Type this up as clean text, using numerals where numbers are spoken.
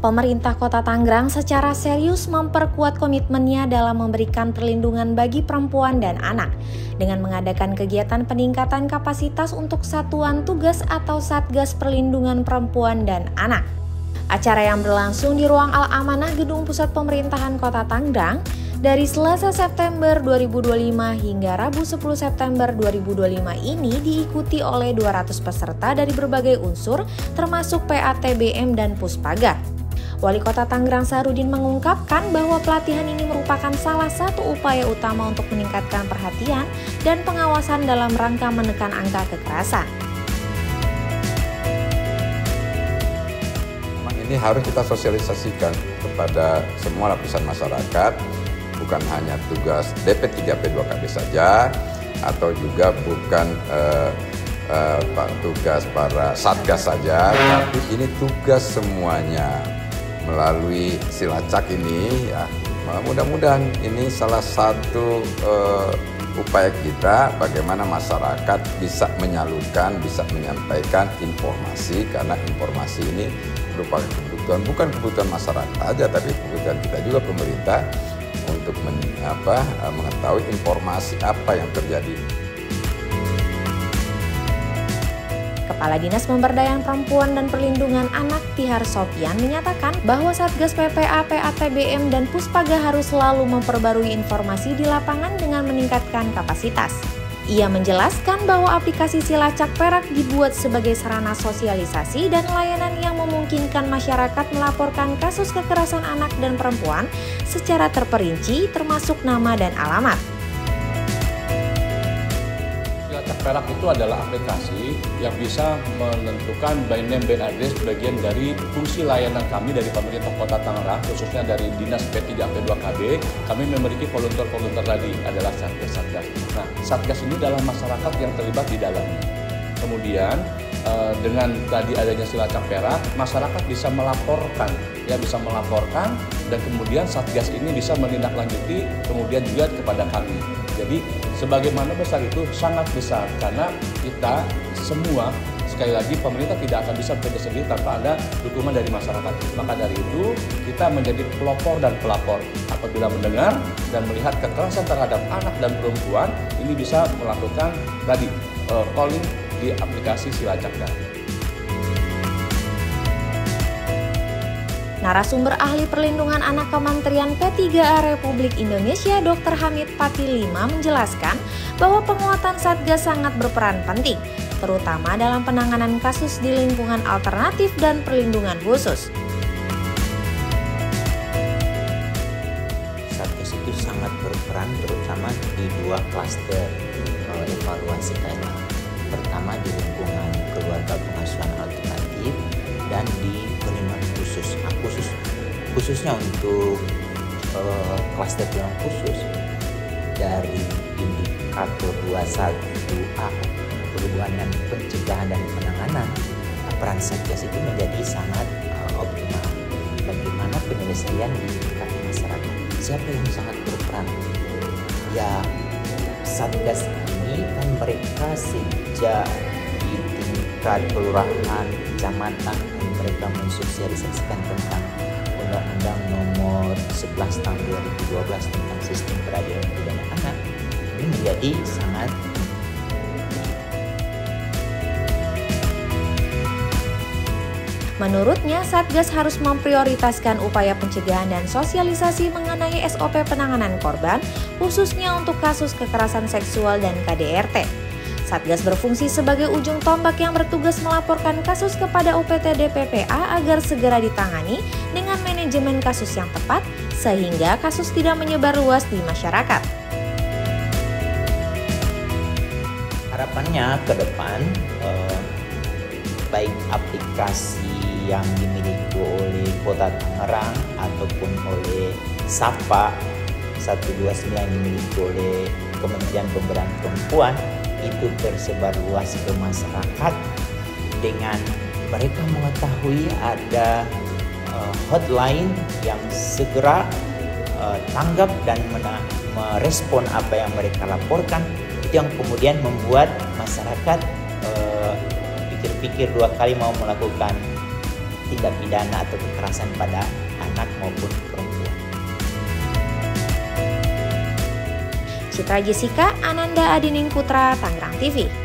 Pemerintah Kota Tangerang secara serius memperkuat komitmennya dalam memberikan perlindungan bagi perempuan dan anak dengan mengadakan kegiatan peningkatan kapasitas untuk Satuan Tugas atau Satgas Perlindungan Perempuan dan Anak. Acara yang berlangsung di Ruang Al-Amanah Gedung Pusat Pemerintahan Kota Tangerang dari Selasa September 2025 hingga Rabu 10 September 2025 ini diikuti oleh 200 peserta dari berbagai unsur termasuk PATBM dan Puspaga. Wali Kota Tangerang Sahrudin mengungkapkan bahwa pelatihan ini merupakan salah satu upaya utama untuk meningkatkan perhatian dan pengawasan dalam rangka menekan angka kekerasan. Memang ini harus kita sosialisasikan kepada semua lapisan masyarakat, bukan hanya tugas DP3P2KB saja, atau juga bukan tugas para satgas saja, tapi ini tugas semuanya. Melalui Silacak ini, ya mudah-mudahan ini salah satu upaya kita bagaimana masyarakat bisa menyalurkan, bisa menyampaikan informasi, karena informasi ini merupakan kebutuhan, bukan kebutuhan masyarakat saja, tapi kebutuhan kita juga pemerintah untuk mengetahui informasi apa yang terjadi. Kepala Dinas Pemberdayaan Perempuan dan Perlindungan Anak Tihar Sofian menyatakan bahwa Satgas PPA, PATBM, dan Puspaga harus selalu memperbarui informasi di lapangan dengan meningkatkan kapasitas. Ia menjelaskan bahwa aplikasi Silacak Perak dibuat sebagai sarana sosialisasi dan layanan yang memungkinkan masyarakat melaporkan kasus kekerasan anak dan perempuan secara terperinci termasuk nama dan alamat. Silacak Perak itu adalah aplikasi yang bisa menentukan by name by address bagian dari fungsi layanan kami dari pemerintah Kota Tangerang, khususnya dari Dinas P3P2KB. Kami memiliki volunteer tadi adalah satgas-satgas. Nah, satgas ini adalah masyarakat yang terlibat di dalamnya. Kemudian dengan tadi adanya Silacak Perak, masyarakat bisa melaporkan, dan kemudian satgas ini bisa menindaklanjuti kemudian juga kepada kami. Jadi sebagaimana besar itu sangat besar karena kita semua, sekali lagi pemerintah tidak akan bisa bekerja sendiri tanpa ada dukungan dari masyarakat. Maka dari itu kita menjadi pelopor dan pelapor. Apabila mendengar dan melihat kekerasan terhadap anak dan perempuan, ini bisa melakukan tadi calling di aplikasi Silacak tadi. Narasumber ahli perlindungan anak Kementerian P3A Republik Indonesia Dr. Hamid Patilima menjelaskan bahwa penguatan Satgas sangat berperan penting, terutama dalam penanganan kasus di lingkungan alternatif dan perlindungan khusus. Satgas itu sangat berperan terutama di dua klaster evaluasi KLA. Pertama di lingkungan keluarga pengasuhan alternatif dan di perlindungan khususnya untuk klaster perlindungan khusus dari indikator 21A perhubungan pencegahan dan penanganan, peran Satgas itu menjadi sangat optimal. Bagaimana penyelesaian di tingkat masyarakat? Siapa yang sangat berperan? Ya, Satgas ini kan mereka sejak di tingkat kelurahan, kecamatan, mereka mensosialisasikan tentang Undang-Undang Nomor 11 Tahun 2012 tentang Sistem Peradilan Pidana Anak. Ini menjadi sangat Menurutnya, Satgas harus memprioritaskan upaya pencegahan dan sosialisasi mengenai SOP penanganan korban, khususnya untuk kasus kekerasan seksual dan KDRT. Satgas berfungsi sebagai ujung tombak yang bertugas melaporkan kasus kepada UPTD PPA agar segera ditangani dengan manajemen kasus yang tepat, sehingga kasus tidak menyebar luas di masyarakat. Harapannya ke depan, baik aplikasi yang dimiliki oleh Kota Tangerang ataupun oleh SAPA 129 yang dimiliki oleh Kementerian Pemberdayaan Perempuan itu tersebar luas ke masyarakat dengan mereka mengetahui ada hotline yang segera tanggap dan merespon apa yang mereka laporkan. Itu yang kemudian membuat masyarakat pikir-pikir dua kali mau melakukan tindak pidana atau kekerasan pada anak maupun perempuan. Citra Jessica, Ananda Adining Putra, Tangerang TV.